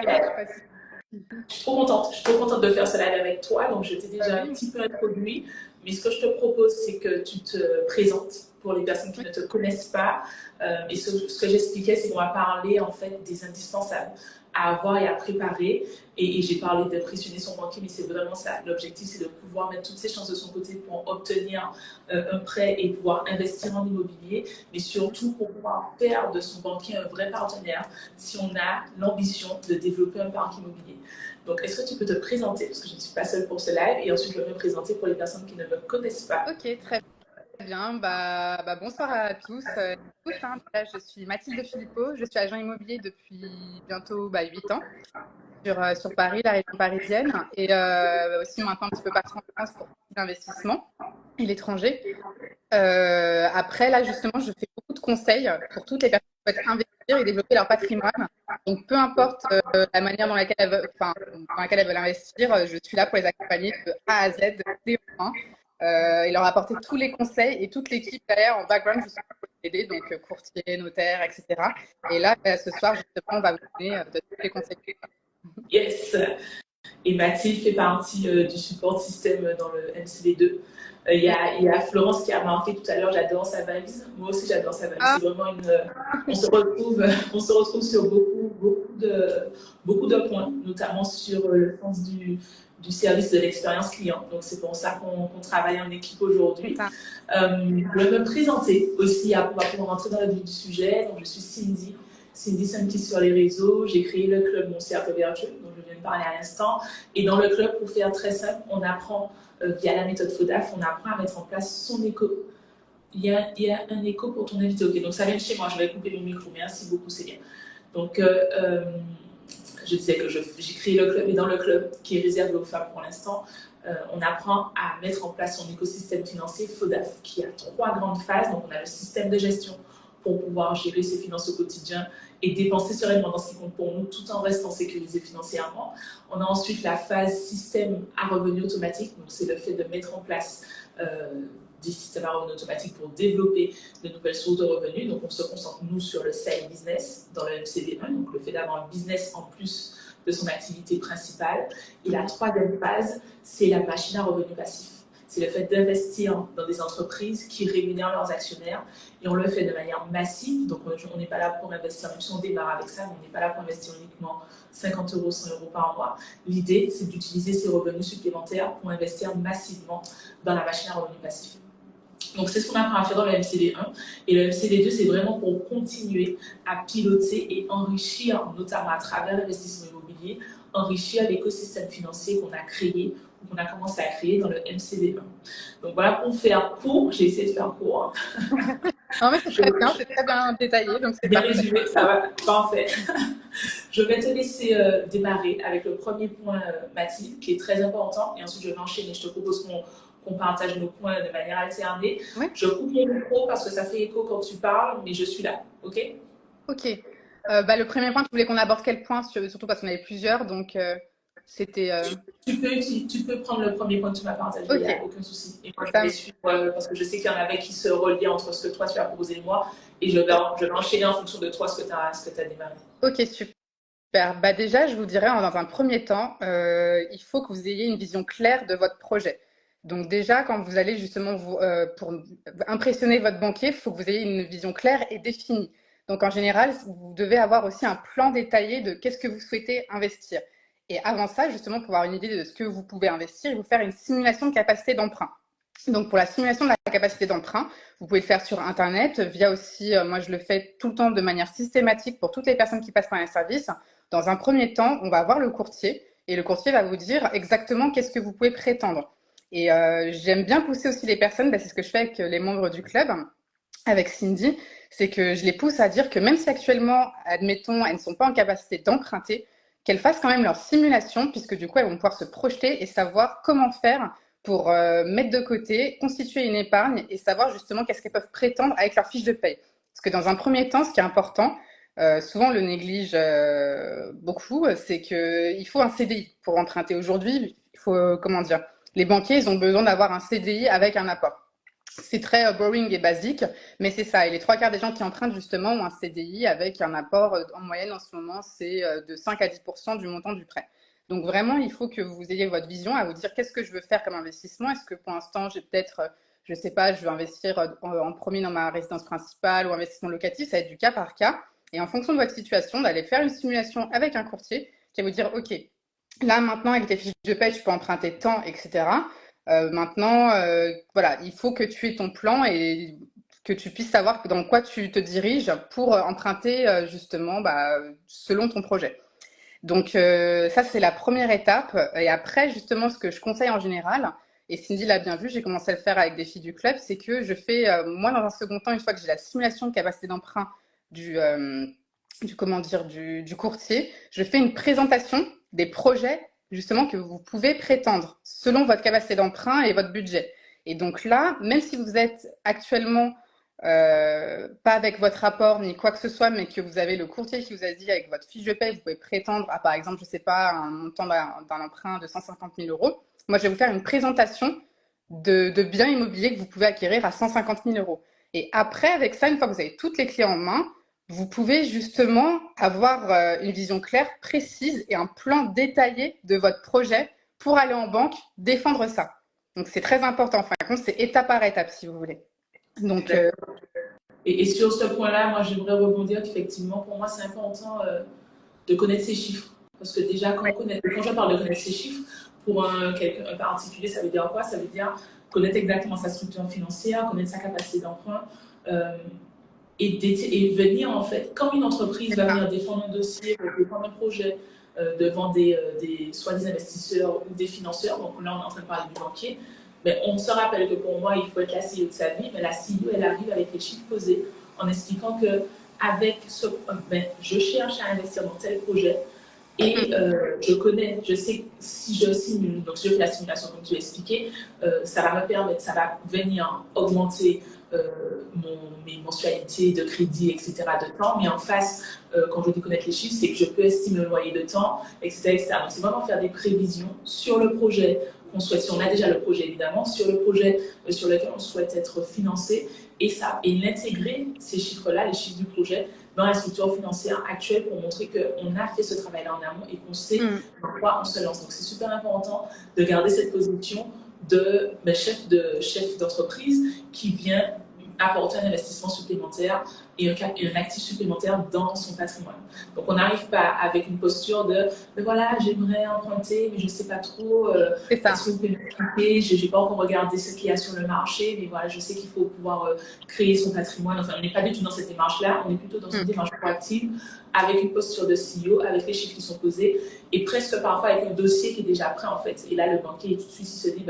ça marche, pas de souci. Je suis trop contente de faire ce live avec toi. Donc, je t'ai Bah déjà un oui, petit peu introduit. Mais ce que je te propose, c'est que tu te présentes pour les personnes qui oui, ne te connaissent pas. Et ce que j'expliquais, c'est qu'on va parler en fait des indispensables à avoir et à préparer. Et j'ai parlé d'impressionner son banquier, mais c'est vraiment ça. L'objectif, c'est de pouvoir mettre toutes ses chances de son côté pour obtenir un prêt et pouvoir investir en immobilier, mais surtout pour pouvoir faire de son banquier un vrai partenaire si on a l'ambition de développer un parc immobilier. Donc, est-ce que tu peux te présenter, parce que je ne suis pas seule pour ce live, et ensuite je vais me présenter pour les personnes qui ne me connaissent pas. ok, très bien. Bonsoir à tous. Écoute, hein, là, je suis Mathilde Philippot, je suis agent immobilier depuis bientôt 8 ans sur Paris, la région parisienne, et aussi maintenant un petit peu partout en France pour l'investissement et l'étranger. Après, là, justement, je fais beaucoup de conseils pour toutes les personnes qui souhaitent investir et développer leur patrimoine. Donc, peu importe la manière dans laquelle elles veulent investir, je suis là pour les accompagner de A à Z, dès au point, et leur apporter tous les conseils et toute l'équipe derrière en background justement pour les aider, donc courtier, notaire, etc. Et là, ce soir, justement, on va vous donner de tous les conseils. Yes. Et Mathilde fait partie du support système dans le MCD2. Il y a Florence qui a marqué tout à l'heure, j'adore sa valise. Moi aussi, j'adore sa valise. Ah, C'est vraiment une. On se retrouve, on se retrouve sur beaucoup de points, notamment sur le sens du service de l'expérience client. Donc, c'est pour ça qu'on travaille en équipe c'est aujourd'hui. ça. Je vais me présenter aussi pour rentrer dans le vif du sujet. Donc, je suis Cindy. Cindy Sunky sur les réseaux. J'ai créé le club Mon Cercle Vertueux, dont je viens de parler à l'instant. Et dans le club, pour faire très simple, on apprend via la méthode FODAF, on apprend à mettre en place son éco. Il y a un écho pour ton invité. Ok, donc ça vient de chez moi. Je vais couper mon micro. Merci beaucoup, c'est bien. Donc, je disais que j'ai créé le club et dans le club qui est réservé aux femmes pour l'instant, on apprend à mettre en place son écosystème financier FODAF qui a 3 grandes phases. Donc, on a le système de gestion pour pouvoir gérer ses finances au quotidien et dépenser sereinement dans ce qui compte pour nous tout en restant sécurisé financièrement. On a ensuite la phase système à revenu automatique. Donc, c'est le fait de mettre en place des systèmes à revenus automatiques pour développer de nouvelles sources de revenus. Donc, on se concentre, nous, sur le side business dans le MCD1, donc le fait d'avoir un business en plus de son activité principale. Et la troisième phase, c'est la machine à revenus passifs. C'est le fait d'investir dans des entreprises qui rémunèrent leurs actionnaires et on le fait de manière massive. Donc, on n'est pas là pour investir, même si on démarre avec ça, mais on n'est pas là pour investir uniquement 50 euros, 100 euros par mois. L'idée, c'est d'utiliser ces revenus supplémentaires pour investir massivement dans la machine à revenus passifs. Donc, c'est ce qu'on apprend à faire dans le MCD1. Et le MCD2, c'est vraiment pour continuer à piloter et enrichir, notamment à travers l'investissement immobilier, enrichir l'écosystème financier qu'on a créé ou qu'on a commencé à créer dans le MCD1. Donc, voilà pour faire court. J'ai essayé de faire court. Non, mais c'est très bien détaillé, donc c'est Bien parfait. résumé, ça va, parfait. Je vais te laisser démarrer avec le premier point, Mathilde, qui est très important. Et ensuite, je vais enchaîner. Je te propose qu'on partage nos points de manière alternée. Oui, Je coupe mon micro parce que ça fait écho quand tu parles, mais je suis là. OK? ok. Le premier point, tu voulais qu'on aborde quel point, surtout parce qu'on avait plusieurs, donc c'était... Tu peux prendre le premier point que tu m'as partagé, il n'y Ok, a aucun souci. Et moi, je ça, vais suivre parce que je sais qu'il y en avait qui se reliaient entre ce que toi tu as proposé et moi. Et je vais enchaîner en fonction de toi ce que tu as démarré. ok, super. Déjà, je vous dirais, dans un premier temps, il faut que vous ayez une vision claire de votre projet. Donc déjà, quand vous allez justement pour impressionner votre banquier, il faut que vous ayez une vision claire et définie. Donc en général, vous devez avoir aussi un plan détaillé de qu'est-ce que vous souhaitez investir. Et avant ça, justement, pour avoir une idée de ce que vous pouvez investir, il faut faire une simulation de capacité d'emprunt. Donc, pour la simulation de la capacité d'emprunt, vous pouvez le faire sur Internet, via aussi, moi je le fais tout le temps de manière systématique pour toutes les personnes qui passent par un service. Dans un premier temps, on va voir le courtier et le courtier va vous dire exactement qu'est-ce que vous pouvez prétendre. Et j'aime bien pousser aussi les personnes, c'est ce que je fais avec les membres du club, avec Cindy, c'est que je les pousse à dire que même si actuellement, admettons, elles ne sont pas en capacité d'emprunter, qu'elles fassent quand même leur simulation, puisque du coup, elles vont pouvoir se projeter et savoir comment faire pour mettre de côté, constituer une épargne et savoir justement qu'est-ce qu'elles peuvent prétendre avec leur fiche de paye. Parce que dans un premier temps, ce qui est important, souvent on le néglige beaucoup, c'est qu'il faut un CDI pour emprunter. Aujourd'hui, il faut, comment dire, les banquiers, ils ont besoin d'avoir un CDI avec un apport. C'est très boring et basique, mais c'est ça. Et les trois quarts des gens qui empruntent justement ont un CDI avec un apport en moyenne en ce moment, c'est de 5 à 10% du montant du prêt. Donc vraiment, il faut que vous ayez votre vision à vous dire qu'est-ce que je veux faire comme investissement. Est-ce que pour l'instant, j'ai peut-être, je sais pas, je veux investir en premier dans ma résidence principale ou investissement locatif, ça va être du cas par cas. Et en fonction de votre situation, d'aller faire une simulation avec un courtier qui va vous dire, OK, là maintenant avec tes fiches de paie, tu peux emprunter tant, etc. Maintenant, voilà, il faut que tu aies ton plan et que tu puisses savoir dans quoi tu te diriges pour emprunter justement selon ton projet. Donc ça, c'est la première étape. Et après, justement, ce que je conseille en général, et Cindy l'a bien vu, j'ai commencé à le faire avec des filles du club, c'est que je fais, moi, dans un second temps, une fois que j'ai la simulation de capacité d'emprunt du, euh, comment dire, du courtier, je fais une présentation des projets justement que vous pouvez prétendre selon votre capacité d'emprunt et votre budget. Et donc là, même si vous êtes actuellement pas avec votre rapport ni quoi que ce soit, mais que vous avez le courtier qui vous a dit avec votre fiche de paie, vous pouvez prétendre à, par exemple, je sais pas, un montant d'un emprunt de 150 000 euros. Moi, je vais vous faire une présentation de biens immobiliers que vous pouvez acquérir à 150 000 euros. Et après, avec ça, une fois que vous avez toutes les clés en main, vous pouvez justement avoir une vision claire, précise et un plan détaillé de votre projet pour aller en banque défendre ça. Donc, c'est très important. Enfin, c'est étape par étape, si vous voulez. Donc, Et sur ce point-là, moi, j'aimerais rebondir qu'effectivement, pour moi, c'est important de connaître ces chiffres. Parce que déjà, quand je parle de connaître ces chiffres, pour un particulier, ça veut dire quoi? Ça veut dire connaître exactement sa structure financière, connaître sa capacité d'emprunt et venir, en fait, comme une entreprise va venir défendre un dossier, défendre un projet devant soit des investisseurs ou des financeurs. Donc là, on est en train de parler du banquier. Mais on se rappelle que pour moi, il faut être la CEO de sa vie, mais la CEO, elle arrive avec les chiffres posés en expliquant que je cherche à investir dans tel projet et je sais que si je simule, donc si je fais la simulation comme tu l'as expliqué, ça va me permettre, ça va venir augmenter mes mensualités de crédit, etc. de temps, mais en face, quand je dis connaître les chiffres, c'est que je peux estimer le loyer de temps, etc. etc. Donc c'est vraiment faire des prévisions sur le projet qu'on souhaite, si on a déjà le projet évidemment, sur le projet sur lequel on souhaite être financé, et l'intégrer, ces chiffres-là, les chiffres du projet, dans la structure financière actuelle pour montrer qu'on a fait ce travail-là en amont et qu'on sait dans quoi on se lance. Donc c'est super important de garder cette position de chef d'entreprise qui vient apporter un investissement supplémentaire et un actif supplémentaire dans son patrimoine. Donc on n'arrive pas avec une posture de voilà, j'aimerais emprunter, mais je ne sais pas trop, est-ce que vous pouvez m'expliquer, je n'ai pas encore regardé ce qu'il y a sur le marché, mais voilà, je sais qu'il faut pouvoir créer son patrimoine. Enfin, on n'est pas du tout dans cette démarche-là, on est plutôt dans une démarche proactive, avec une posture de CEO, avec les chiffres qui sont posés, et presque parfois avec un dossier qui est déjà prêt en fait. Et là, le banquier tout de suite il se dit,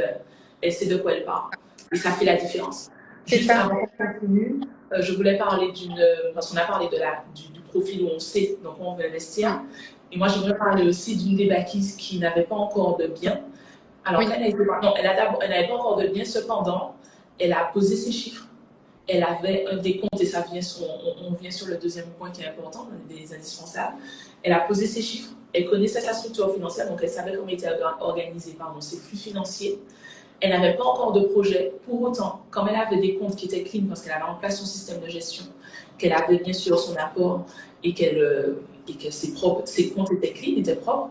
elle sait de quoi elle parle. Et ça fait la différence. Juste avant qu'on continue, je voulais parler parce qu'on a parlé du profil où on sait dans quoi on veut investir. Et moi, j'aimerais parler aussi d'une des bâtisses qui n'avait pas encore de bien. Alors, elle n'avait pas encore de bien, cependant, elle a posé ses chiffres. Elle avait un décompte, et ça vient on vient sur le deuxième point qui est important, des indispensables. Elle a posé ses chiffres, elle connaissait sa structure financière, donc elle savait comment était organisé ses flux financiers. Elle n'avait pas encore de projet. Pour autant, comme elle avait des comptes qui étaient clean, parce qu'elle avait en place son système de gestion, qu'elle avait bien sûr son apport et que ses comptes étaient clean, étaient propres,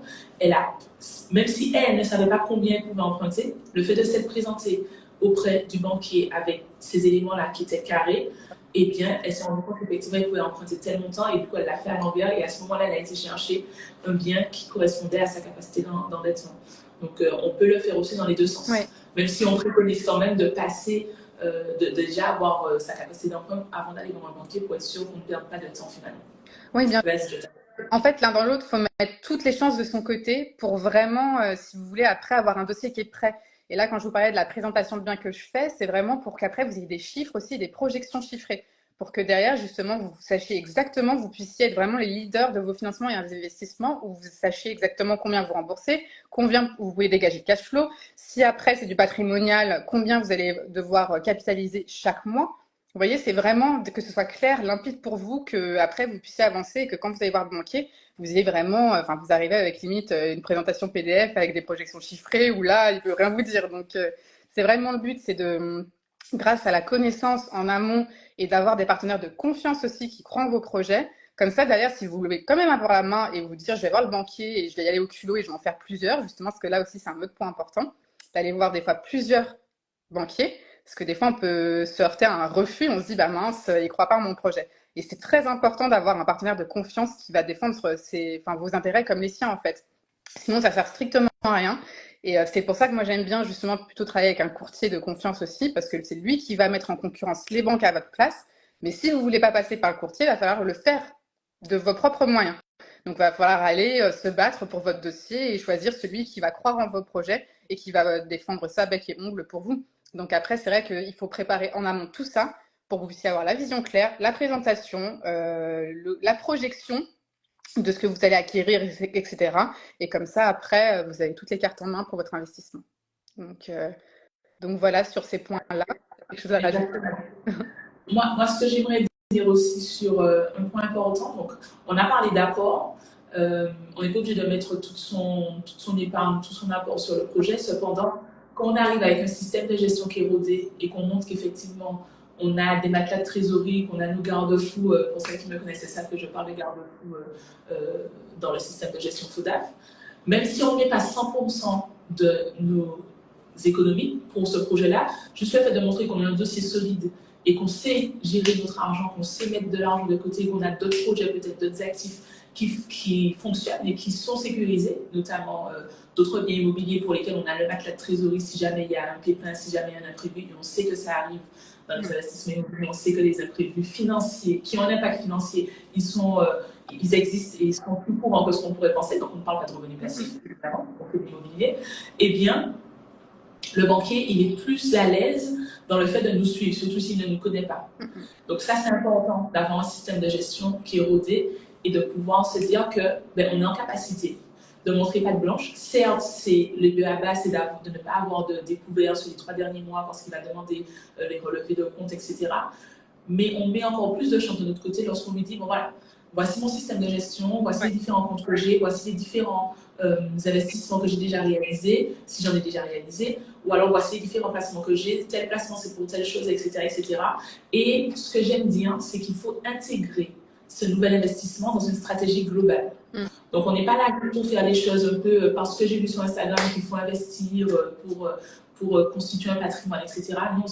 même si elle ne savait pas combien elle pouvait emprunter, le fait de s'être présentée auprès du banquier avec ces éléments-là qui étaient carrés, eh bien, elle s'est rendue compte qu'effectivement, elle pouvait emprunter tel montant et du coup, elle l'a fait à l'envers et à ce moment-là, elle a été chercher un bien qui correspondait à sa capacité d'endettement. Donc, on peut le faire aussi dans les deux sens. Ouais. Même si on préconise quand même de passer, de déjà avoir sa capacité d'emprunt avant d'aller dans un banquier pour être sûr qu'on ne perde pas de temps finalement. Oui, bien. En fait, l'un dans l'autre, il faut mettre toutes les chances de son côté pour vraiment, si vous voulez, après avoir un dossier qui est prêt. Et là, quand je vous parlais de la présentation de biens que je fais, c'est vraiment pour qu'après, vous ayez des chiffres aussi, des projections chiffrées. Pour que derrière, justement, vous sachiez exactement, vous puissiez être vraiment les leaders de vos financements et investissements, où vous sachiez exactement combien vous remboursez, combien vous pouvez dégager de cash flow. Si après, c'est du patrimonial, combien vous allez devoir capitaliser chaque mois. Vous voyez, c'est vraiment que ce soit clair, limpide pour vous, que après vous puissiez avancer et que quand vous allez voir le banquier, vous ayez vraiment, enfin, vous arrivez avec limite une présentation PDF avec des projections chiffrées où là, il peut rien vous dire. Donc, c'est vraiment le but, c'est grâce à la connaissance en amont et d'avoir des partenaires de confiance aussi qui croient en vos projets. Comme ça, d'ailleurs, si vous voulez quand même avoir la main et vous dire, je vais voir le banquier et je vais y aller au culot et je vais en faire plusieurs, justement, parce que là aussi, c'est un autre point important, d'aller voir des fois plusieurs banquiers, parce que des fois, on peut se heurter à un refus, on se dit, bah mince, il ne croit pas en mon projet. Et c'est très important d'avoir un partenaire de confiance qui va défendre vos intérêts comme les siens, en fait. Sinon, ça sert strictement à rien. Et c'est pour ça que moi, j'aime bien justement plutôt travailler avec un courtier de confiance aussi, parce que c'est lui qui va mettre en concurrence les banques à votre place. Mais si vous ne voulez pas passer par le courtier, il va falloir le faire de vos propres moyens. Donc, il va falloir aller se battre pour votre dossier et choisir celui qui va croire en vos projets et qui va défendre ça bec et ongle pour vous. Donc après, c'est vrai qu'il faut préparer en amont tout ça pour que vous puissiez avoir la vision claire, la présentation, la projection de ce que vous allez acquérir, etc. Et comme ça, après, vous avez toutes les cartes en main pour votre investissement. Donc, euh, donc voilà, sur ces points-là, quelque chose à rajouter. Exactement. Moi, ce que j'aimerais dire aussi sur un point important, donc on a parlé d'apport, on n'est pas obligé de mettre toute son épargne, tout son apport sur le projet. Cependant, quand on arrive avec un système de gestion qui est rodé et qu'on montre qu'effectivement on a des matelas de trésorerie, qu'on a nos garde-fous, pour ceux qui me connaissent, c'est ça que je parle de garde-fous dans le système de gestion FODAF, même si on ne met pas 100% de nos économies pour ce projet-là, juste le fait de montrer qu'on a un dossier solide et qu'on sait gérer notre argent, qu'on sait mettre de l'argent de côté, qu'on a d'autres projets, peut-être d'autres actifs qui fonctionnent et qui sont sécurisés, notamment d'autres biens immobiliers pour lesquels on a le matelas de trésorerie si jamais il y a un pépin, si jamais il y a un imprévu, et on sait que ça arrive dans les investissements immobiliers, on sait que les imprévus financiers, qui ont un impact financier, ils existent et ils sont plus courants que ce qu'on pourrait penser, donc on ne parle pas de revenus passifs, évidemment, on fait de l'immobilier, eh bien, le banquier, il est plus à l'aise dans le fait de nous suivre, surtout s'il ne nous connaît pas. Donc ça, c'est important d'avoir un système de gestion qui est rodé et de pouvoir se dire que on est en capacité de montrer patte blanche. Certes, c'est le but à bas, c'est de ne pas avoir de découvert sur les 3 derniers mois parce qu'il va demander les relevés de compte, etc. Mais on met encore plus de chance de notre côté lorsqu'on lui dit, bon voilà, voici mon système de gestion, voici les différents comptes que j'ai, voici les différents investissements que j'ai déjà réalisés, si j'en ai déjà réalisé, ou alors voici les différents placements que j'ai, tel placement c'est pour telle chose, etc., etc. Et ce que j'aime dire, c'est qu'il faut intégrer ce nouvel investissement dans une stratégie globale. Donc on n'est pas là pour faire les choses un peu parce que j'ai vu sur Instagram qu'il faut investir pour constituer un patrimoine, etc. Non,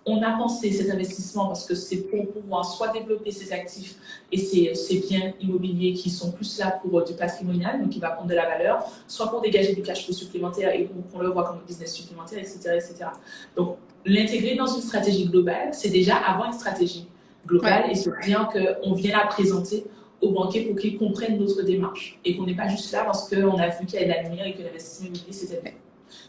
on a pensé cet investissement parce que c'est pour pouvoir soit développer ses actifs et ses biens immobiliers qui sont plus là pour du patrimonial, donc qui va prendre de la valeur, soit pour dégager du cash flow supplémentaire et qu'on le voit comme un business supplémentaire, etc., etc. Donc, l'intégrer dans une stratégie globale, c'est déjà avoir une stratégie globale et se dire qu'on vient la présenter aux banquiers pour qu'ils comprennent notre démarche et qu'on n'est pas juste là parce qu'on a vu qu'il y a de la lumière et que l'investissement immobilier, c'était bien.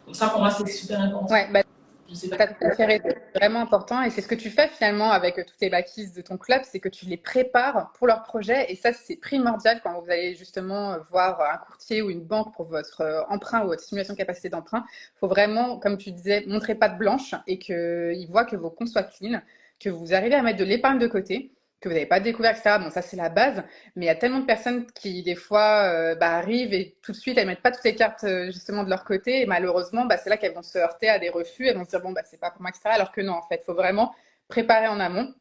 Donc ça, pour moi, c'est super important. Ouais, bah, tu as tout à fait raison. C'est vraiment important et c'est ce que tu fais finalement avec toutes les backies de ton club, c'est que tu les prépares pour leur projet et ça c'est primordial quand vous allez justement voir un courtier ou une banque pour votre emprunt ou votre simulation de capacité d'emprunt. Il faut vraiment, comme tu disais, montrer patte blanche et qu'ils voient que vos comptes soient clean, que vous arrivez à mettre de l'épargne de côté, que vous n'avez pas découvert, etc. Bon, ça c'est la base, mais il y a tellement de personnes qui des fois arrivent et tout de suite elles mettent pas toutes les cartes justement de leur côté et malheureusement c'est là qu'elles vont se heurter à des refus, elles vont se dire bon c'est pas pour moi, etc. Alors que non, en fait, il faut vraiment préparer en amont,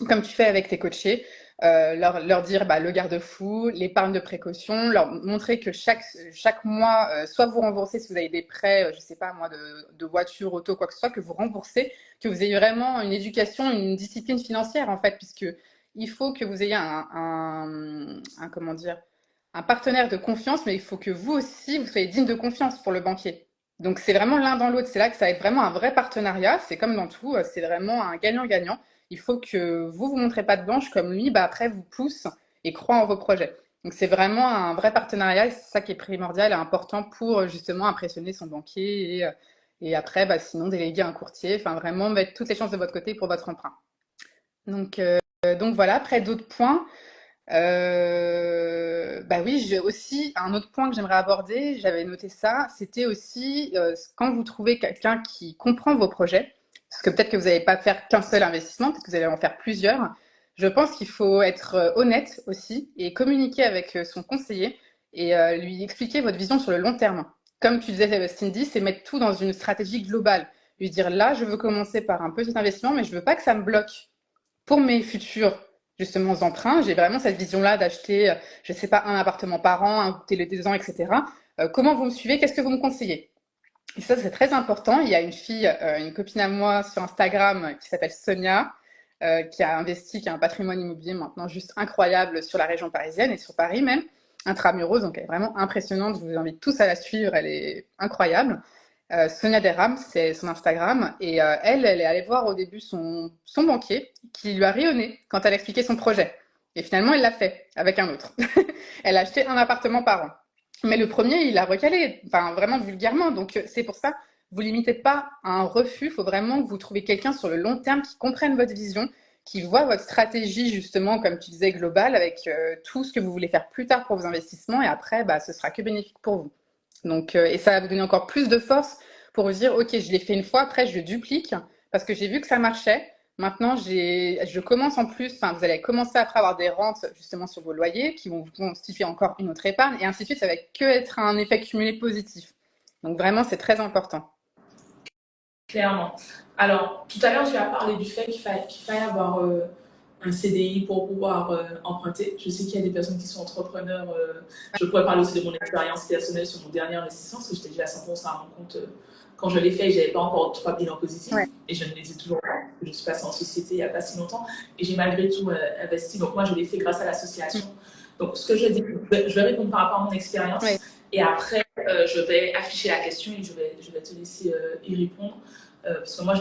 comme tu fais avec tes coachés, leur dire le garde-fou, l'épargne de précaution, leur montrer que chaque mois, soit vous remboursez si vous avez des prêts, je sais pas moi, de voiture, auto, quoi que ce soit, que vous remboursez, que vous ayez vraiment une éducation, une discipline financière en fait, puisque il faut que vous ayez comment dire, un partenaire de confiance, mais il faut que vous aussi, vous soyez digne de confiance pour le banquier. Donc c'est vraiment l'un dans l'autre, c'est là que ça va être vraiment un vrai partenariat, c'est comme dans tout, c'est vraiment un gagnant-gagnant. Il faut que vous montrez patte blanche comme lui, après vous pousse et croit en vos projets. Donc c'est vraiment un vrai partenariat, c'est ça qui est primordial et important pour justement impressionner son banquier et après sinon déléguer un courtier, enfin vraiment mettre toutes les chances de votre côté pour votre emprunt. Donc voilà, après d'autres points. Oui, j'ai aussi un autre point que j'aimerais aborder, j'avais noté ça, c'était aussi quand vous trouvez quelqu'un qui comprend vos projets, parce que peut-être que vous n'allez pas faire qu'un seul investissement, peut-être que vous allez en faire plusieurs. Je pense qu'il faut être honnête aussi et communiquer avec son conseiller et lui expliquer votre vision sur le long terme. Comme tu disais, Cindy, c'est mettre tout dans une stratégie globale, lui dire là, je veux commencer par un petit investissement, mais je veux pas que ça me bloque pour mes futurs justement emprunts. J'ai vraiment cette vision-là d'acheter, je sais pas, un appartement par an, un télé 2 ans, etc. Comment vous me suivez? Qu'est-ce que vous me conseillez? Et ça, c'est très important. Il y a une fille, une copine à moi sur Instagram qui s'appelle Sonia, qui a investi, qui a un patrimoine immobilier maintenant juste incroyable sur la région parisienne et sur Paris même, intramuros, donc elle est vraiment impressionnante. Je vous invite tous à la suivre, elle est incroyable. Sonia Derham, c'est son Instagram, et elle est allée voir au début son banquier qui lui a rayonné quand elle a expliqué son projet. Et finalement, elle l'a fait avec un autre. Elle a acheté un appartement par an. Mais le premier, il a recalé, enfin vraiment vulgairement. Donc c'est pour ça, vous limitez pas à un refus. Il faut vraiment que vous trouviez quelqu'un sur le long terme qui comprenne votre vision, qui voit votre stratégie justement, comme tu disais, globale, avec tout ce que vous voulez faire plus tard pour vos investissements. Et après, bah, ce sera que bénéfique pour vous. Donc, et ça va vous donner encore plus de force pour vous dire, ok, je l'ai fait une fois, après je duplique parce que j'ai vu que ça marchait. Maintenant, je commence en plus, enfin, vous allez commencer après à avoir des rentes justement sur vos loyers qui vont vous constituer encore une autre épargne et ainsi de suite. Ça va que être un effet cumulé positif. Donc vraiment, c'est très important. Clairement. Alors, tout à l'heure, tu as parlé du fait qu'il faille avoir un CDI pour pouvoir emprunter. Je sais qu'il y a des personnes qui sont entrepreneurs. Je pourrais parler aussi de mon expérience personnelle sur mon dernier investissement, parce que j'étais déjà à 100% à mon compte quand je l'ai fait. Je n'avais pas encore 3 bilans positifs Ouais. et je ne les ai toujours pas. Je suis passée en société il n'y a pas si longtemps et j'ai malgré tout investi. Donc, moi, je l'ai fait grâce à l'association. Donc, ce que je dis, je vais répondre par rapport à mon expérience Ouais. et après, je vais afficher la question et je vais te laisser y répondre. Parce que moi,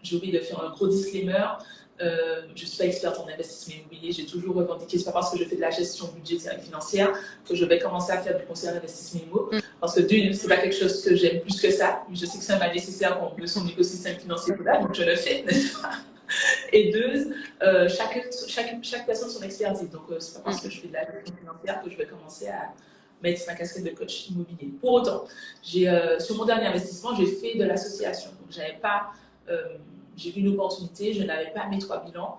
j'ai oublié de faire un gros disclaimer. Je ne suis pas experte en investissement immobilier. J'ai toujours revendiqué, ce n'est pas parce que je fais de la gestion budgétaire et financière que je vais commencer à faire du conseil en investissement immobilier. Parce que d'une, ce n'est pas quelque chose que j'aime plus que ça. Je sais que c'est un mal nécessaire pour son écosystème financier, donc je le fais, n'est-ce pas? Et deux, chaque personne son expertise. Donc, ce n'est pas parce que je fais de la gestion financière que je vais commencer à mettre ma casquette de coach immobilier. Pour autant, sur mon dernier investissement, j'ai fait de l'association. Donc, j'ai vu une opportunité, je n'avais pas mes 3 bilans.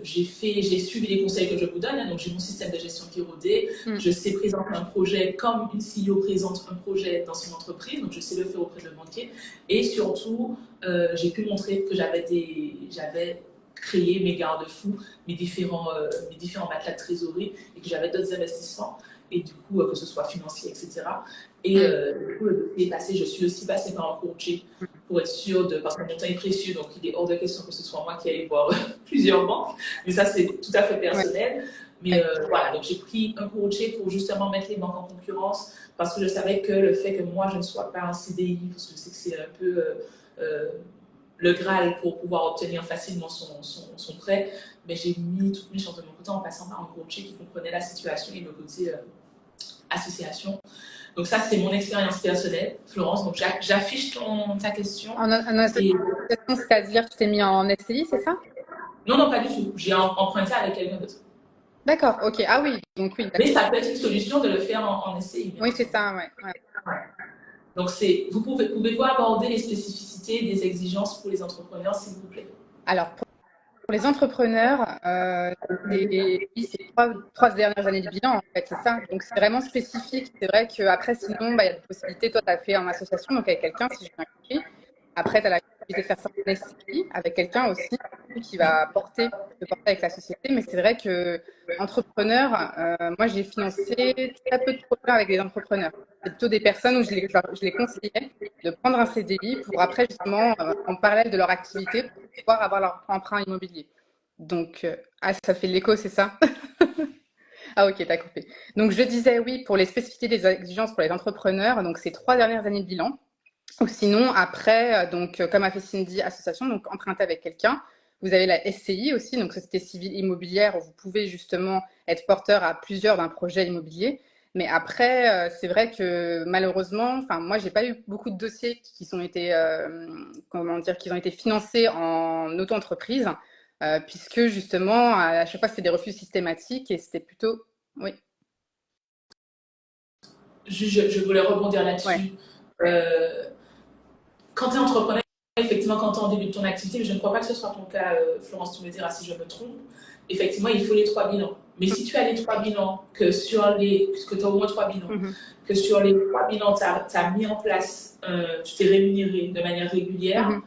J'ai suivi les conseils que je vous donne. Donc, j'ai mon système de gestion qui est rodé. Je sais présenter un projet comme une CEO présente un projet dans son entreprise. Donc, je sais le faire auprès de banquier. Et surtout, j'ai pu montrer que j'avais créé mes garde-fous, mes différents matelas de trésorerie et que j'avais d'autres investissements. Et du coup, que ce soit financier, etc. Et du coup, le dossier est passé. Je suis aussi passée par un courtier pour être sûre parce que mon temps est précieux, donc il est hors de question que ce soit moi qui aille voir plusieurs banques. Mais ça, c'est tout à fait personnel. Mais voilà, donc j'ai pris un courtier pour justement mettre les banques en concurrence parce que je savais que le fait que moi, je ne sois pas en CDI, parce que je sais que c'est un peu le Graal pour pouvoir obtenir facilement son prêt, mais j'ai mis toutes mes chances de mon côté en passant par un courtier qui comprenait la situation et le côté association. Donc ça, c'est mon expérience personnelle, Florence. Donc j'affiche ta question. En association, c'est-à-dire tu t'es mis en SCI, c'est ça? Non, pas du tout. J'ai emprunté avec quelqu'un d'autre. D'accord, ok. Ah oui, donc oui. Mais ça peut être une solution de le faire en SCI. Oui, c'est ça, ouais. Donc pouvez-vous aborder les spécificités des exigences pour les entrepreneurs, s'il vous plaît? Alors, pour les entrepreneurs, c'est 3 dernières années de bilan, en fait, c'est ça. Donc, c'est vraiment spécifique. C'est vrai qu'après, sinon, bah, il y a des possibilités. Toi, tu as fait en association, donc avec quelqu'un, si j'ai bien compris. Après, tu as la possibilité de faire ça en SCI avec quelqu'un aussi qui va porter avec la société. Mais c'est vrai que entrepreneur, moi, j'ai financé très peu de projets avec les entrepreneurs. C'est plutôt des personnes où je les conseillais de prendre un CDI pour après, justement, en parallèle de leur activité, pour pouvoir avoir leur emprunt immobilier. Donc, ça fait l'écho, c'est ça? Ah ok, t'as coupé. Donc, je disais oui, pour les spécificités des exigences pour les entrepreneurs, donc c'est 3 dernières années de bilan. Ou sinon, après, donc, comme a fait Cindy, association, donc emprunter avec quelqu'un. Vous avez la SCI aussi, donc Société Civile Immobilière, où vous pouvez justement être porteur à plusieurs d'un projet immobilier. Mais après, c'est vrai que malheureusement, enfin moi, j'ai pas eu beaucoup de dossiers qui ont été, qui ont été financés en auto-entreprise, puisque justement, à chaque fois, c'était des refus systématiques et c'était plutôt, oui. Je voulais rebondir là-dessus. Ouais. Quand tu es entrepreneur, effectivement, quand tu es en début de ton activité, je ne crois pas que ce soit ton cas, Florence, tu me diras si je me trompe. Effectivement, il faut les 3 bilans. Mais si tu as les 3 bilans, que tu as au moins 3 bilans, que sur les 3 bilans, tu as mis en place, tu t'es rémunéré de manière régulière,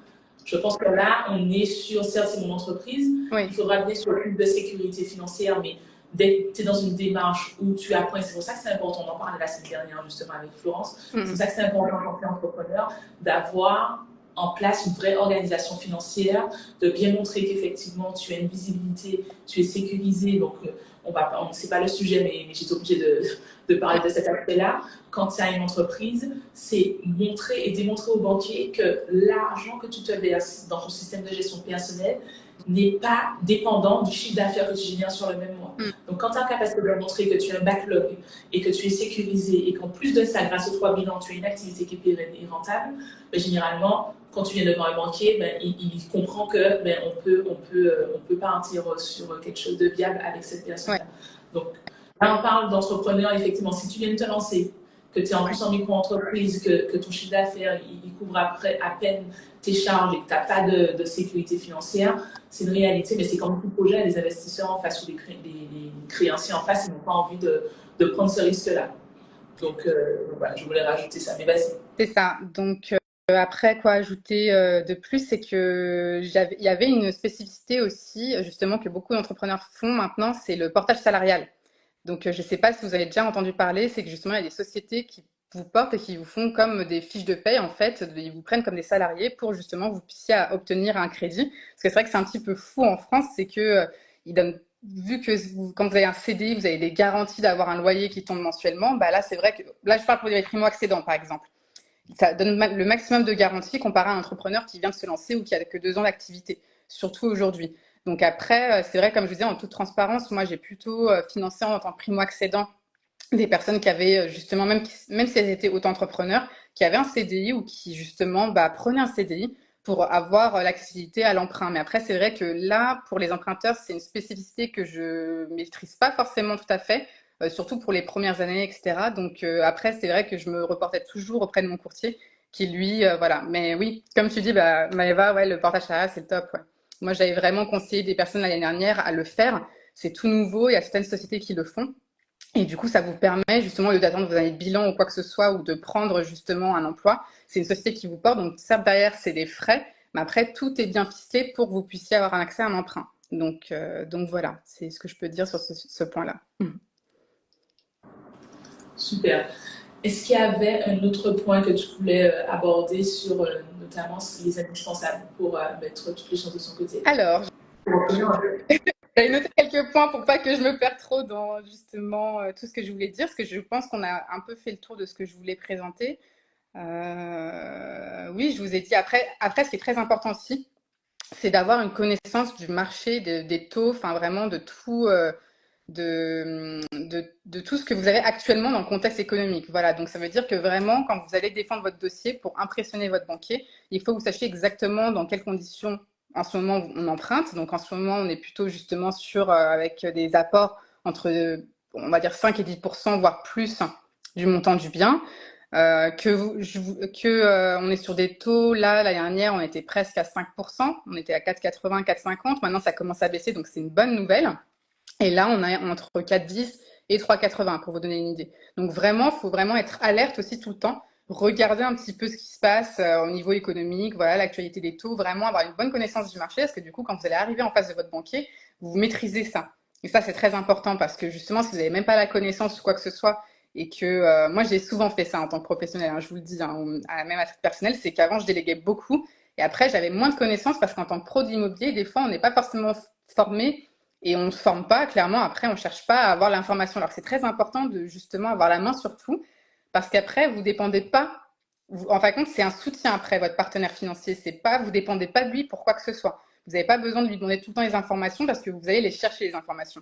je pense que là, on est sur, certes, c'est mon entreprise, il faudra bien sur plus de sécurité financière, mais dès que tu es dans une démarche où tu apprends, et c'est pour ça que c'est important, on en parlait la semaine dernière justement avec Florence, c'est pour ça que c'est important quand tu es entrepreneur d'avoir en place une vraie organisation financière, de bien montrer qu'effectivement tu as une visibilité, tu es sécurisé, donc c'est pas le sujet, mais j'étais obligée de parler de cet aspect-là. Quand tu as une entreprise, c'est montrer et démontrer aux banquiers que l'argent que tu te verses dans ton système de gestion personnelle n'est pas dépendant du chiffre d'affaires que tu génères sur le même mois. Donc, quand tu as la capacité de montrer que tu as un backlog et que tu es sécurisé et qu'en plus de ça, grâce aux 3 bilans, tu as une activité qui est pérenne et rentable, ben, généralement, quand tu viens devant un banquier, ben, il comprend que ben, on peut partir sur quelque chose de viable avec cette personne-là. Donc, là, on parle d'entrepreneur, effectivement. Si tu viens de te lancer, que tu es en plus en micro-entreprise, que ton chiffre d'affaires, il couvre à peine tes charges et que tu n'as pas de sécurité financière, c'est une réalité, mais c'est comme tout projet, les investisseurs en face ou les créanciers en face, ils n'ont pas envie de prendre ce risque-là. Donc, voilà, je voulais rajouter ça, mais vas-y. C'est ça. Donc, après, quoi ajouter de plus, c'est que il y avait une spécificité aussi, justement, que beaucoup d'entrepreneurs font maintenant, c'est le portage salarial. Donc, je ne sais pas si vous avez déjà entendu parler, c'est que justement, il y a des sociétés qui vous portent et qui vous font comme des fiches de paie, en fait. Ils vous prennent comme des salariés pour justement vous puissiez obtenir un crédit. Parce que c'est vrai que c'est un petit peu fou en France, c'est que ils donnent, vu que quand vous avez un CDI, vous avez des garanties d'avoir un loyer qui tombe mensuellement, bah là, c'est vrai que, là, je parle pour les primo-accédants, par exemple. Ça donne le maximum de garanties comparé à un entrepreneur qui vient de se lancer ou qui a que 2 ans d'activité, surtout aujourd'hui. Donc après, c'est vrai, comme je vous disais, en toute transparence, moi j'ai plutôt financé en tant que primo-accédant des personnes qui avaient justement, même si elles étaient auto-entrepreneurs, qui avaient un CDI ou qui justement prenaient un CDI pour avoir l'accessibilité à l'emprunt. Mais après, c'est vrai que là, pour les emprunteurs, c'est une spécificité que je maîtrise pas forcément tout à fait, surtout pour les premières années, etc. Donc après, c'est vrai que je me reportais toujours auprès de mon courtier qui lui, voilà. Mais oui, comme tu dis, Maëva, ouais, le portage salarial, c'est le top. Ouais. Moi, j'avais vraiment conseillé des personnes l'année dernière à le faire. C'est tout nouveau, il y a certaines sociétés qui le font. Et du coup, ça vous permet justement, au lieu d'attendre vos années de bilan ou quoi que ce soit, ou de prendre justement un emploi, c'est une société qui vous porte. Donc, certes, derrière, c'est des frais, mais après, tout est bien ficelé pour que vous puissiez avoir un accès à un emprunt. Donc voilà, c'est ce que je peux dire sur ce point-là. Super. Est-ce qu'il y avait un autre point que tu voulais aborder sur notamment les indispensables pour mettre toutes les chances de son côté? Alors, j'avais noté quelques points pour pas que je me perde trop dans justement tout ce que je voulais dire, parce que je pense qu'on a un peu fait le tour de ce que je voulais présenter. Oui, je vous ai dit. Après, ce qui est très important aussi, c'est d'avoir une connaissance du marché, des taux, enfin vraiment de tout, de tout ce que vous avez actuellement dans le contexte économique. Voilà, donc ça veut dire que vraiment, quand vous allez défendre votre dossier pour impressionner votre banquier, il faut que vous sachiez exactement dans quelles conditions en ce moment on emprunte. Donc en ce moment, on est plutôt justement sur avec des apports entre, on va dire 5 et 10%, voire plus du montant du bien. On est sur des taux, là, l'année dernière, on était presque à 5%, on était à 4,80, 4,50, maintenant ça commence à baisser, donc c'est une bonne nouvelle. Et là, on a entre 4,10 et 3,80 pour vous donner une idée. Donc vraiment, il faut vraiment être alerte aussi tout le temps, regarder un petit peu ce qui se passe au niveau économique, voilà, l'actualité des taux, vraiment avoir une bonne connaissance du marché, parce que du coup, quand vous allez arriver en face de votre banquier, vous maîtrisez ça. Et ça, c'est très important parce que justement, si vous n'avez même pas la connaissance ou quoi que ce soit, et que moi, j'ai souvent fait ça en tant que professionnel, hein, je vous le dis, hein, même à titre personnel, c'est qu'avant, je déléguais beaucoup. Et après, j'avais moins de connaissances parce qu'en tant que pro de l'immobilier, des fois, on n'est pas forcément formé et on ne se forme pas, clairement, après, on ne cherche pas à avoir l'information. Alors, c'est très important de justement avoir la main sur tout, parce qu'après, vous ne dépendez pas, en fin de compte, c'est un soutien après, votre partenaire financier. C'est pas, vous ne dépendez pas de lui pour quoi que ce soit. Vous n'avez pas besoin de lui demander tout le temps les informations parce que vous allez les chercher, les informations.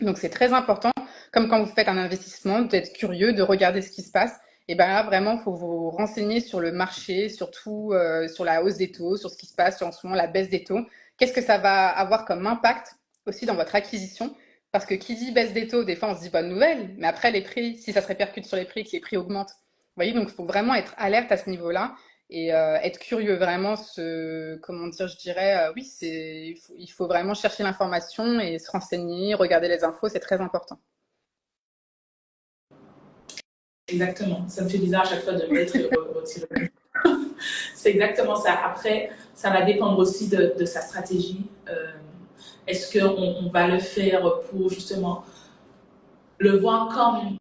Donc, c'est très important, comme quand vous faites un investissement, d'être curieux, de regarder ce qui se passe. Et bien là, vraiment, il faut vous renseigner sur le marché, surtout sur la hausse des taux, sur ce qui se passe en ce moment, la baisse des taux. Qu'est-ce que ça va avoir comme impact aussi dans votre acquisition? Parce que qui dit baisse des taux, des fois on se dit bonne nouvelle, mais après les prix, si ça se répercute sur les prix, que les prix augmentent, vous voyez, donc il faut vraiment être alerte à ce niveau-là et être curieux, vraiment, comment dire, je dirais, oui, il faut vraiment chercher l'information et se renseigner, regarder les infos, c'est très important. Exactement. Ça me fait bizarre à chaque fois de mettre et retirer. C'est exactement ça. Après, ça va dépendre aussi de sa stratégie. Est-ce qu'on va le faire pour justement le voir comme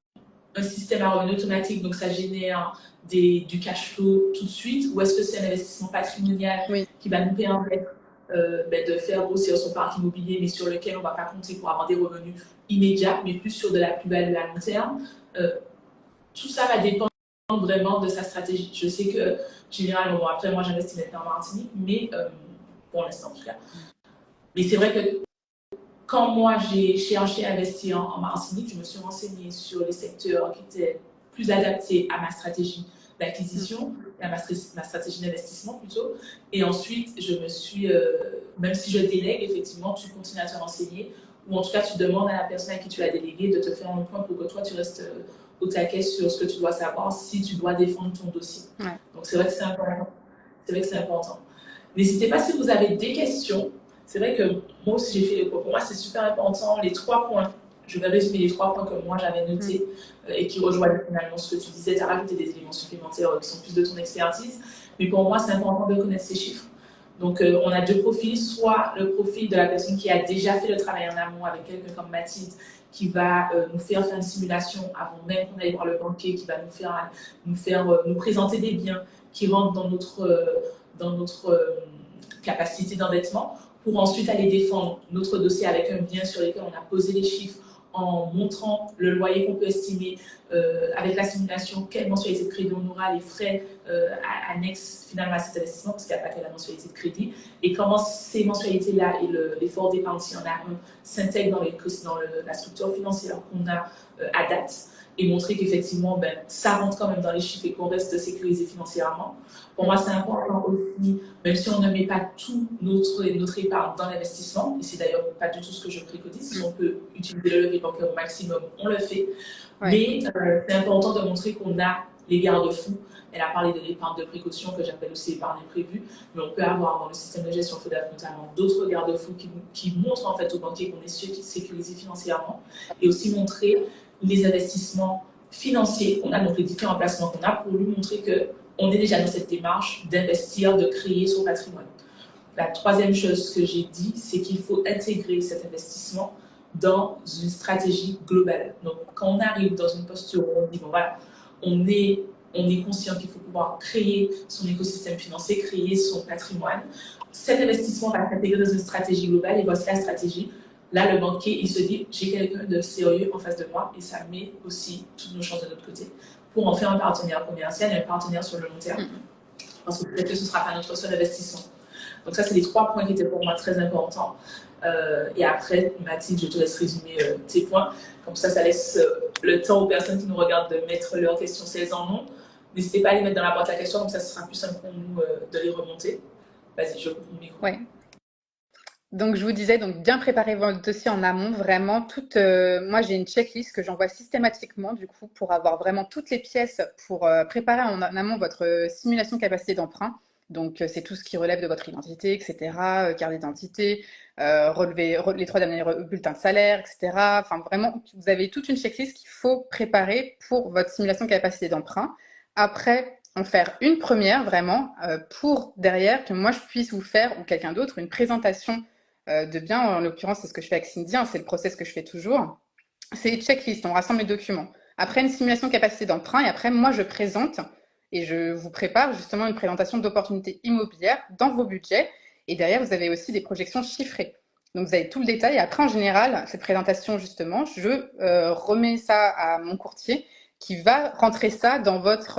un système à revenu automatique, donc ça génère du cash flow tout de suite, ou est-ce que c'est un investissement patrimonial Oui, qui va nous permettre de faire grossir son parc immobilier, mais sur lequel on ne va pas compter pour avoir des revenus immédiats, mais plus sur de la plus-value à long terme. Tout ça va dépendre vraiment de sa stratégie. Je sais que généralement, bon, après moi j'investis maintenant en Martinique, mais pour l'instant en tout cas. Mais c'est vrai que quand moi j'ai cherché à investir en Martinique, je me suis renseignée sur les secteurs qui étaient plus adaptés à ma stratégie d'acquisition, à ma stratégie d'investissement plutôt. Et ensuite, je me suis, même si je délègue, effectivement, tu continues à te renseigner, ou en tout cas, tu demandes à la personne à qui tu l'as délégué de te faire un point pour que toi, tu restes au taquet sur ce que tu dois savoir si tu dois défendre ton dossier. ouais. Donc, c'est vrai que c'est important. C'est vrai que c'est important. N'hésitez pas si vous avez des questions. C'est vrai que moi aussi j'ai fait les points. Pour moi, c'est super important. Les 3 points, je vais résumer les 3 points que moi j'avais notés et qui rejoignent finalement ce que tu disais. Tu as rajouté des éléments supplémentaires qui sont plus de ton expertise. Mais pour moi, c'est important de connaître ces chiffres. Donc, on a 2 profils. Soit le profil de la personne qui a déjà fait le travail en amont avec quelqu'un comme Mathilde, qui va nous faire une simulation avant même qu'on aille voir le banquier, qui va nous présenter des biens qui rentrent dans notre capacité d'endettement, pour ensuite aller défendre notre dossier avec un bien sur lequel on a posé les chiffres en montrant le loyer qu'on peut estimer avec la simulation, quelle mensualité de crédit on aura, les frais annexes finalement à cet investissement, parce qu'il n'y a pas que la mensualité de crédit, et comment ces mensualités-là et l'effort d'épargne, s'il y en a un, s'intègrent dans la structure financière qu'on a à date, et montrer qu'effectivement, ça rentre quand même dans les chiffres et qu'on reste sécurisé financièrement. Pour moi, c'est important aussi, même si on ne met pas tout notre épargne dans l'investissement, et c'est d'ailleurs pas du tout ce que je préconise, si on peut utiliser le levier bancaire au maximum, on le fait. Ouais. Mais c'est important de montrer qu'on a les garde-fous. Elle a parlé de l'épargne de précaution, que j'appelle aussi épargne prévue, mais on peut avoir dans le système de gestion FEDAF notamment d'autres garde-fous qui montrent en fait aux banquiers qu'on est sécurisé financièrement, et aussi montrer les investissements financiers qu'on a, donc les différents placements qu'on a, pour lui montrer qu'on est déjà dans cette démarche d'investir, de créer son patrimoine. La troisième chose que j'ai dit, c'est qu'il faut intégrer cet investissement dans une stratégie globale. Donc, quand on arrive dans une posture où on dit, bon voilà, on est conscient qu'il faut pouvoir créer son écosystème financier, créer son patrimoine. Cet investissement va s'intégrer dans une stratégie globale, et voici la stratégie. Là, le banquier, il se dit, j'ai quelqu'un de sérieux en face de moi, et ça met aussi toutes nos chances de notre côté pour en faire un partenaire commercial et un partenaire sur le long terme. Parce que peut-être que ce ne sera pas notre seul investissement. Donc ça, c'est les 3 points qui étaient pour moi très importants. Et après, Mathilde, je te laisse résumer tes points. Comme ça laisse le temps aux personnes qui nous regardent de mettre leurs questions si elles en ont. N'hésitez pas à les mettre dans la boîte à questions, comme ça, ce sera plus simple pour nous de les remonter. Vas-y, je coupe mon micro. Ouais. Donc, je vous disais, donc bien préparer votre dossier en amont, vraiment moi, j'ai une checklist que j'envoie systématiquement, du coup, pour avoir vraiment toutes les pièces pour préparer en amont votre simulation capacité d'emprunt. Donc, c'est tout ce qui relève de votre identité, etc., carte d'identité, relever les 3 derniers bulletins de salaire, etc. Enfin, vraiment, vous avez toute une checklist qu'il faut préparer pour votre simulation capacité d'emprunt. Après, en faire une première, vraiment, pour derrière que moi, je puisse vous faire, ou quelqu'un d'autre, une présentation de biens. En l'occurrence, c'est ce que je fais avec Cindy, c'est le process que je fais toujours. C'est une checklist, on rassemble les documents. Après, une simulation capacité d'emprunt, et après, moi, je présente et je vous prépare justement une présentation d'opportunités immobilières dans vos budgets. Et derrière, vous avez aussi des projections chiffrées. Donc, vous avez tout le détail. Et après, en général, cette présentation, justement, je remets ça à mon courtier qui va rentrer ça dans votre,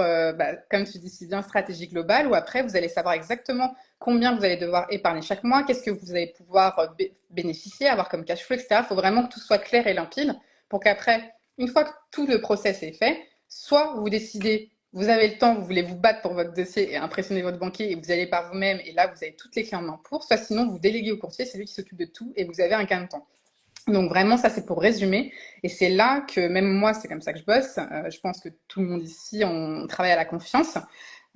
comme tu dis si bien, stratégie globale, où après, vous allez savoir exactement combien vous allez devoir épargner chaque mois, qu'est-ce que vous allez pouvoir bénéficier, avoir comme cash flow, etc. Il faut vraiment que tout soit clair et limpide pour qu'après, une fois que tout le process est fait, soit vous décidez, vous avez le temps, vous voulez vous battre pour votre dossier et impressionner votre banquier et vous allez par vous-même et là, vous avez toutes les clés en main pour, soit sinon, vous déléguez au courtier, c'est lui qui s'occupe de tout et vous avez un gain de temps. Donc vraiment, ça c'est pour résumer. Et c'est là que même moi, c'est comme ça que je bosse. Je pense que tout le monde ici, on travaille à la confiance.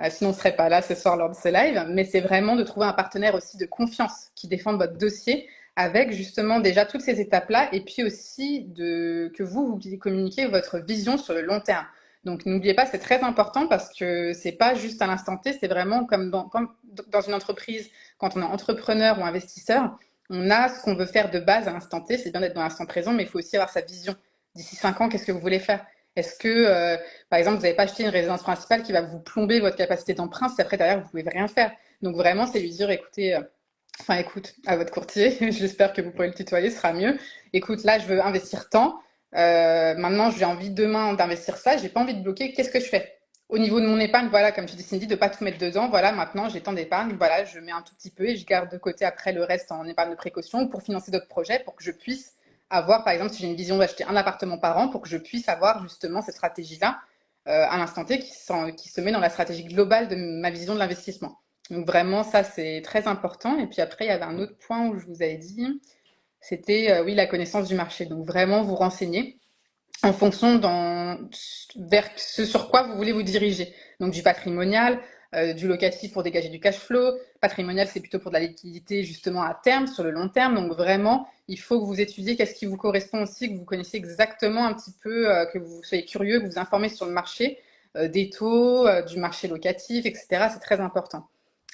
sinon on ne serait pas là ce soir lors de ce live, mais c'est vraiment de trouver un partenaire aussi de confiance qui défende votre dossier avec justement déjà toutes ces étapes-là et puis aussi que vous communiquez votre vision sur le long terme. Donc n'oubliez pas, c'est très important parce que c'est pas juste à l'instant T, c'est vraiment comme dans une entreprise, quand on est entrepreneur ou investisseur, on a ce qu'on veut faire de base à l'instant T, c'est bien d'être dans l'instant présent, mais il faut aussi avoir sa vision. D'ici 5 ans, qu'est-ce que vous voulez faire? Est-ce que, par exemple, vous n'avez pas acheté une résidence principale qui va vous plomber votre capacité d'emprunt si après, derrière, vous pouvez rien faire? Donc vraiment, c'est lui dire, écoutez, écoute, à votre courtier, j'espère que vous pourrez le tutoyer, ce sera mieux. Écoute, là, je veux investir tant. Maintenant, j'ai envie demain d'investir ça. J'ai pas envie de bloquer. Qu'est-ce que je fais? Au niveau de mon épargne, voilà, comme tu dis, Cindy, de pas tout mettre dedans. Voilà, maintenant, j'ai tant d'épargne. Voilà, je mets un tout petit peu et je garde de côté après le reste en épargne de précaution pour financer d'autres projets, pour que je puisse avoir, par exemple, si j'ai une vision d'acheter un appartement par an, pour que je puisse avoir justement cette stratégie-là à l'instant T qui se met dans la stratégie globale de ma vision de l'investissement. Donc vraiment, ça, c'est très important. Et puis après, il y avait un autre point où je vous avais dit, c'était, oui, la connaissance du marché. Donc vraiment, vous renseigner en fonction vers ce sur quoi vous voulez vous diriger. Donc du patrimonial, du locatif pour dégager du cash flow. Patrimonial, c'est plutôt pour de la liquidité justement à terme, sur le long terme. Donc vraiment, il faut que vous étudiez qu'est-ce qui vous correspond aussi, que vous connaissiez exactement un petit peu, que vous soyez curieux, que vous vous informez sur le marché, des taux, du marché locatif, etc. C'est très important.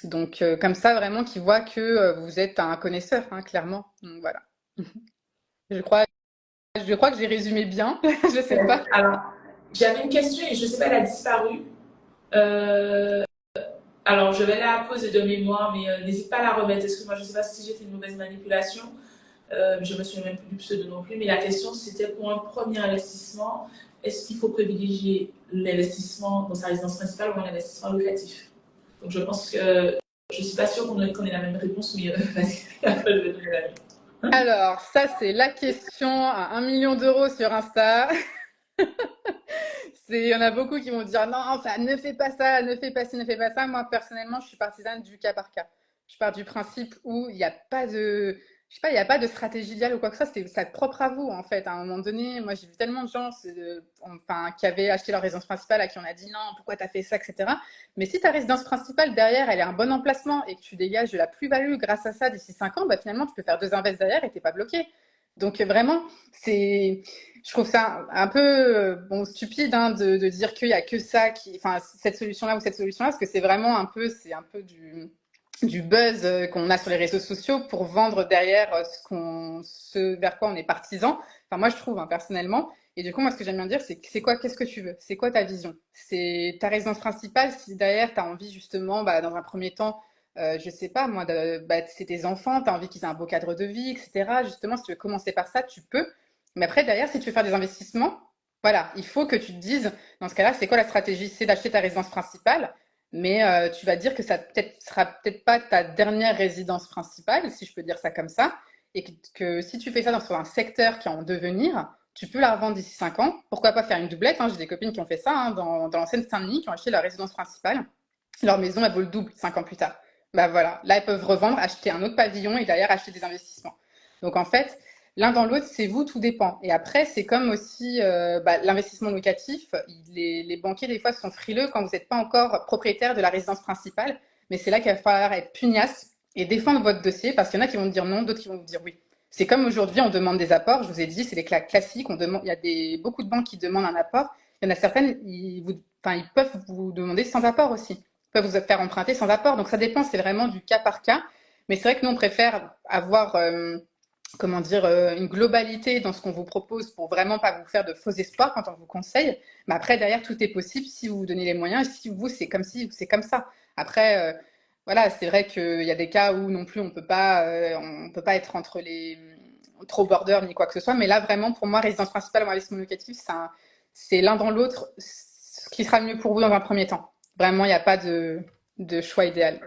Donc comme ça, vraiment, qu'ils voient que vous êtes un connaisseur, hein, clairement. Donc voilà. Je crois, je crois que j'ai résumé bien. Je sais pas. Alors, j'avais une question et je ne sais pas, elle a disparu. Euh, alors, je vais la poser de mémoire, mais n'hésite pas à la remettre. Excuse-moi, je ne sais pas si j'ai fait une mauvaise manipulation. Je me souviens même plus du pseudo non plus. Mais la question, c'était pour un premier investissement, est-ce qu'il faut privilégier l'investissement dans sa résidence principale ou un investissement locatif? Donc, je pense que je ne suis pas sûre qu'on ait la même réponse, mais vas-y, après, je vais donner la mienne. Alors, ça, c'est la question à 1 million d'euros sur Insta. Il y en a beaucoup qui vont dire non, enfin, ne fais pas ça, ne fais pas ci, ne fais pas ça. Moi, personnellement, je suis partisane du cas par cas. Je pars du principe où il n'y a pas de, je sais pas, il n'y a pas de stratégie idéale ou quoi que ce soit. C'est propre à vous, en fait. À un moment donné, moi, j'ai vu tellement de gens, enfin, qui avaient acheté leur résidence principale, à qui on a dit non, pourquoi tu as fait ça, etc. Mais si ta résidence principale, derrière, elle est un bon emplacement et que tu dégages de la plus-value grâce à ça d'ici 5 ans, bah, finalement, tu peux faire 2 invests derrière et t'es pas bloqué. Donc, vraiment, c'est, je trouve ça un peu bon, stupide hein, de dire qu'il n'y a que ça, enfin, cette solution-là ou cette solution-là, parce que c'est un peu du buzz qu'on a sur les réseaux sociaux pour vendre derrière ce vers quoi on est partisan. Enfin, moi, je trouve, hein, personnellement. Et du coup, moi, ce que j'aime bien dire, c'est quoi, qu'est-ce que tu veux? C'est quoi ta vision? C'est ta résidence principale, si derrière, tu as envie, justement, bah, dans un premier temps, je sais pas, moi, c'est tes enfants, tu as envie qu'ils aient un beau cadre de vie, etc. Justement, si tu veux commencer par ça, tu peux. Mais après, derrière, si tu veux faire des investissements, voilà, il faut que tu te dises, dans ce cas-là, c'est quoi la stratégie? C'est d'acheter ta résidence principale, mais tu vas dire que ça sera peut-être pas ta dernière résidence principale, si je peux dire ça comme ça, et que si tu fais ça dans un secteur qui est en devenir, tu peux la revendre d'ici 5 ans. Pourquoi pas faire une doublette, hein? J'ai des copines qui ont fait ça hein, dans l'ancienne Saint-Denis, qui ont acheté leur résidence principale. Leur maison, elle vaut le double 5 ans plus tard. Bah voilà, là, elles peuvent revendre, acheter un autre pavillon et derrière acheter des investissements. Donc en fait, l'un dans l'autre, c'est vous, tout dépend. Et après, c'est comme aussi l'investissement locatif. Les banquiers, des fois, sont frileux quand vous n'êtes pas encore propriétaire de la résidence principale. Mais c'est là qu'il va falloir être pugnace et défendre votre dossier parce qu'il y en a qui vont dire non, d'autres qui vont vous dire oui. C'est comme aujourd'hui, on demande des apports. Je vous ai dit, c'est les classiques. Il y a beaucoup de banques qui demandent un apport. Il y en a certaines, ils peuvent vous demander sans apport aussi. Ils peuvent vous faire emprunter sans apport. Donc ça dépend, c'est vraiment du cas par cas. Mais c'est vrai que nous, on préfère avoir comment dire, une globalité dans ce qu'on vous propose pour vraiment pas vous faire de faux espoirs quand on vous conseille. Mais après, derrière, tout est possible si vous vous donnez les moyens et si vous, c'est comme si, c'est comme ça. Après, voilà, c'est vrai qu'il y a des cas où non plus on peut pas être entre les trop border ni quoi que ce soit. Mais là, vraiment, pour moi, résidence principale ou investissement locatif, c'est l'un dans l'autre ce qui sera le mieux pour vous dans un premier temps. Vraiment, il n'y a pas de choix idéal.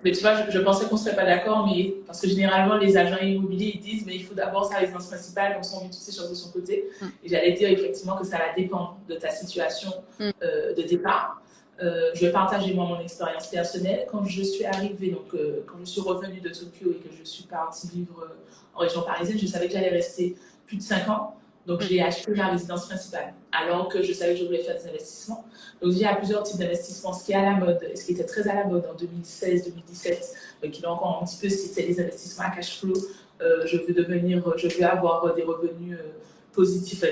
Mais tu vois, je pensais qu'on ne serait pas d'accord, mais parce que généralement, les agents immobiliers, ils disent, mais il faut d'abord sa résidence principale, on s'en met toutes ces choses de son côté. Et j'allais dire effectivement que ça va dépendre de ta situation de départ. Je vais partager moi mon expérience personnelle. Quand je suis arrivée, donc quand je suis revenue de Tokyo et que je suis partie vivre en région parisienne, je savais que j'allais rester plus de 5 ans. Donc j'ai acheté ma résidence principale, alors que je savais que je voulais faire des investissements. Donc, il y a plusieurs types d'investissements. Ce qui est à la mode, ce qui était très à la mode en 2016-2017, qui est encore un petit peu, c'était les investissements à cash flow. Je veux avoir des revenus positifs,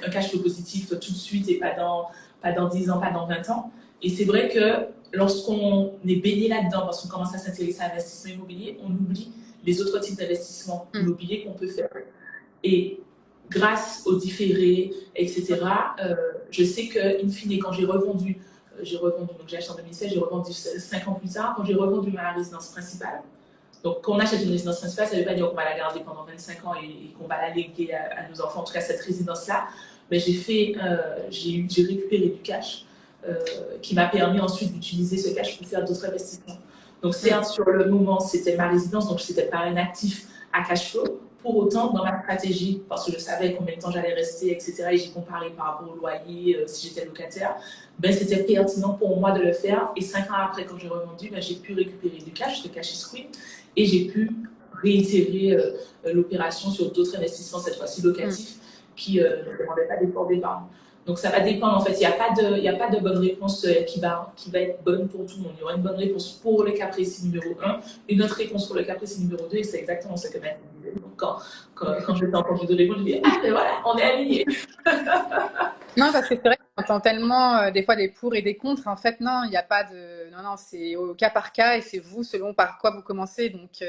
un cash flow positif tout de suite et pas dans 10 ans, pas dans 20 ans. Et c'est vrai que lorsqu'on est baigné là-dedans, parce qu'on commence à s'intéresser à l'investissement immobilier, on oublie les autres types d'investissements immobiliers qu'on peut faire. Et grâce aux différés, etc., je sais que, in fine, quand donc j'ai acheté en 2016, j'ai revendu 5 ans plus tard, quand j'ai revendu ma résidence principale. Donc, quand on achète une résidence principale, ça ne veut pas dire qu'on va la garder pendant 25 ans et qu'on va la léguer à nos enfants, en tout cas cette résidence-là. Mais j'ai récupéré du cash qui m'a permis ensuite d'utiliser ce cash pour faire d'autres investissements. Donc, certes, sur le moment, c'était ma résidence, donc ce n'était pas un actif à cash flow. Pour autant, dans ma stratégie, parce que je savais combien de temps j'allais rester, etc., et j'ai comparé par rapport au loyer, si j'étais locataire, ben, c'était pertinent pour moi de le faire. Et 5 ans après, quand j'ai revendu, ben, j'ai pu récupérer du cash, le cash is queen, et j'ai pu réitérer l'opération sur d'autres investissements, cette fois-ci locatifs, qui ne demandaient pas d'effort d'épargne. Donc, ça va dépendre, en fait. Il n'y a pas de bonne réponse qui va être bonne pour tout le monde. Il y aura une bonne réponse pour le cas précis numéro 1, une autre réponse pour le cas précis numéro 2, et c'est exactement ce que Mathilde disait. Donc, quand je t'ai entendu de répondre, je me dis, ah, ben voilà, on est alignés. Non, parce que c'est vrai qu'on entend tellement des fois des pour et des contre. En fait, non, il n'y a pas de. Non, non, c'est au cas par cas et c'est vous selon par quoi vous commencez. Donc,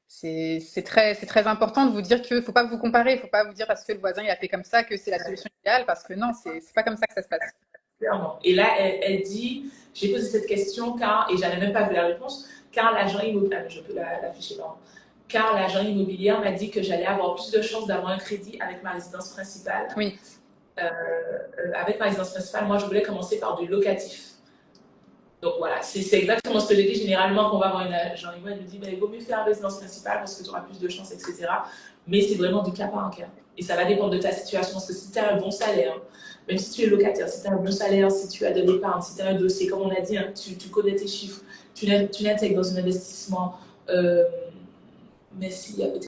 c'est très important de vous dire qu'il ne faut pas vous comparer. Il ne faut pas vous dire parce que le voisin il a fait comme ça que c'est la solution idéale. Parce que non, c'est pas comme ça que ça se passe. Clairement. Et là, elle dit, j'ai posé cette question car, et j'avais même pas vu la réponse, car l'agent immobilier, je peux l'afficher, pardon, car l'agent immobilier m'a dit que j'allais avoir plus de chances d'avoir un crédit avec ma résidence principale. Oui. Avec ma résidence principale, moi, je voulais commencer par du locatif. Donc voilà, c'est exactement ce que j'ai dit. Généralement, quand on va voir un agent immobilier, il me dit, ben, il vaut mieux faire la résidence principale parce que tu auras plus de chances, etc. Mais c'est vraiment du cas par cas. Et ça va dépendre de ta situation. Parce que si tu as un bon salaire, même si tu es locataire, si tu as un bon salaire, si tu as de l'épargne, si tu as un dossier, comme on a dit, hein, tu connais tes chiffres, tu l'intègres dans un investissement, mais s'il y a peut-être...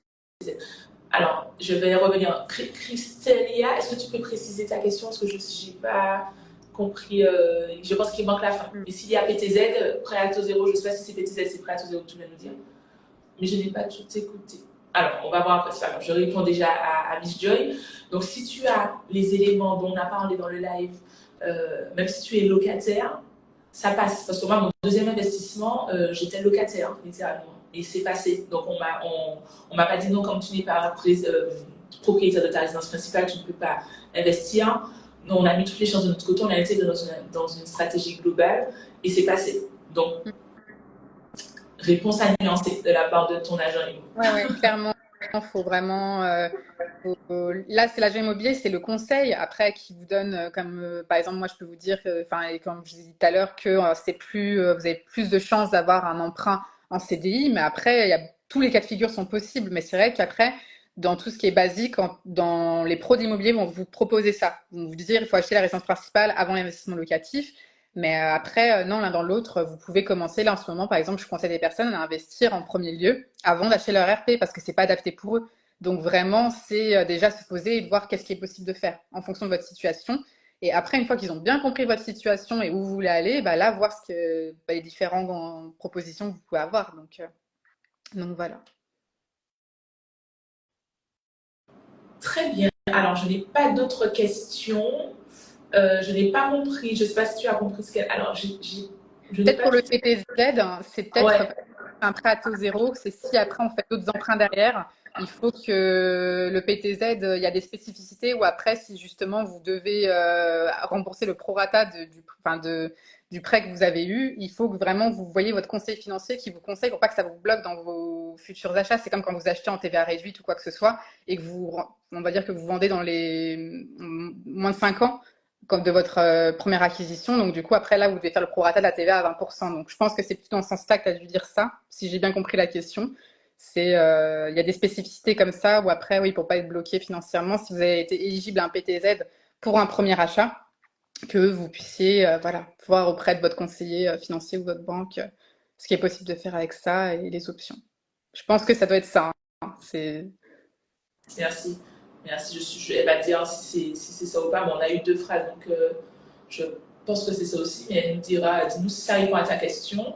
Alors, je vais revenir. Christelia, est-ce que tu peux préciser ta question? Parce que je n'ai pas compris. Je pense qu'il manque la fin. Et s'il y a PTZ, prêt à taux zéro, je ne sais pas si c'est PTZ, c'est prêt à taux zéro que tu viens de nous dire. Mais je n'ai pas tout écouté. Alors, on va voir après, c'est pas grave. Je réponds déjà à Miss Joy. Donc, si tu as les éléments dont on a parlé dans le live, même si tu es locataire, ça passe. Parce que moi, mon deuxième investissement, j'étais locataire, littéralement. Et c'est passé. Donc, on m'a pas dit non, comme tu n'es pas propriétaire de ta résidence principale, tu ne peux pas investir. Non, on a mis toutes les chances de notre côté, on a été dans une stratégie globale et c'est passé. Donc, réponse à nuancer de la part de ton agent immobilier. Oui, clairement. Il faut vraiment. Là, c'est l'agent immobilier, c'est le conseil après qui vous donne, comme par exemple, moi je peux vous dire, enfin, comme je disais tout à l'heure, que vous avez plus de chances d'avoir un emprunt en CDI, mais après, tous les cas de figure sont possibles. Mais c'est vrai qu'après, dans tout ce qui est basique, dans les pros d'immobilier vont vous proposer ça. Ils vont vous dire, il faut acheter la résidence principale avant l'investissement locatif. Mais après, non, l'un dans l'autre, vous pouvez commencer. Là, en ce moment, par exemple, je conseille des personnes à investir en premier lieu avant d'acheter leur RP parce que c'est pas adapté pour eux. Donc vraiment, c'est déjà se poser et de voir qu'est-ce qui est possible de faire en fonction de votre situation. Et après, une fois qu'ils ont bien compris votre situation et où vous voulez aller, bah là, voir les différentes propositions que vous pouvez avoir. Donc voilà. Très bien. Alors, je n'ai pas d'autres questions. Je n'ai pas compris. Je ne sais pas si tu as compris ce qu'elle. Alors, peut-être pour le PTZ, c'est peut-être Ouais. un prêt à taux zéro. C'est si après on fait d'autres emprunts derrière, il faut que le PTZ, il y a des spécificités où après, si justement vous devez rembourser le prorata du prêt que vous avez eu, il faut que vraiment vous voyez votre conseiller financier qui vous conseille pour pas que ça vous bloque dans vos futurs achats. C'est comme quand vous achetez en TVA réduite ou quoi que ce soit et que on va dire que vous vendez dans les moins de 5 ans comme de votre première acquisition. Donc, du coup, après, là, vous devez faire le prorata de la TVA à 20%. Donc, je pense que c'est plutôt dans ce sens-là que tu as dû dire ça, si j'ai bien compris la question. Il y a des spécificités comme ça où après, oui, pour pas être bloqué financièrement, si vous avez été éligible à un PTZ pour un premier achat, que vous puissiez voilà, voir auprès de votre conseiller financier ou votre banque ce qui est possible de faire avec ça et les options. Je pense que ça doit être ça. Hein. Merci. Elle va dire si c'est ça ou pas. Mais on a eu deux phrases, donc je pense que c'est ça aussi, mais elle nous dira, dis-nous si ça répond à ta question.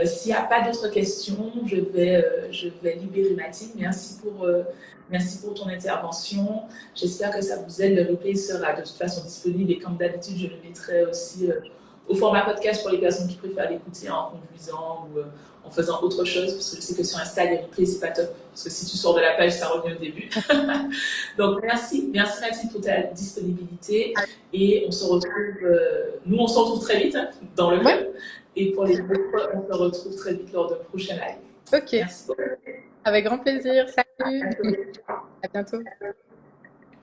S'il n'y a pas d'autres questions, je vais libérer Mathilde. Merci pour ton intervention. J'espère que ça vous aide. Le replay sera de toute façon disponible et comme d'habitude, je le mettrai aussi au format podcast pour les personnes qui préfèrent l'écouter en conduisant ou en faisant autre chose, parce que je sais que sur Insta, les replays, c'est pas top, parce que si tu sors de la page, ça revient au début. Donc, merci Mathilde pour ta disponibilité et on se retrouve très vite dans le club. Et pour les autres, on se retrouve très vite lors de prochains lives. Ok. Merci beaucoup. Avec grand plaisir. Salut. À bientôt.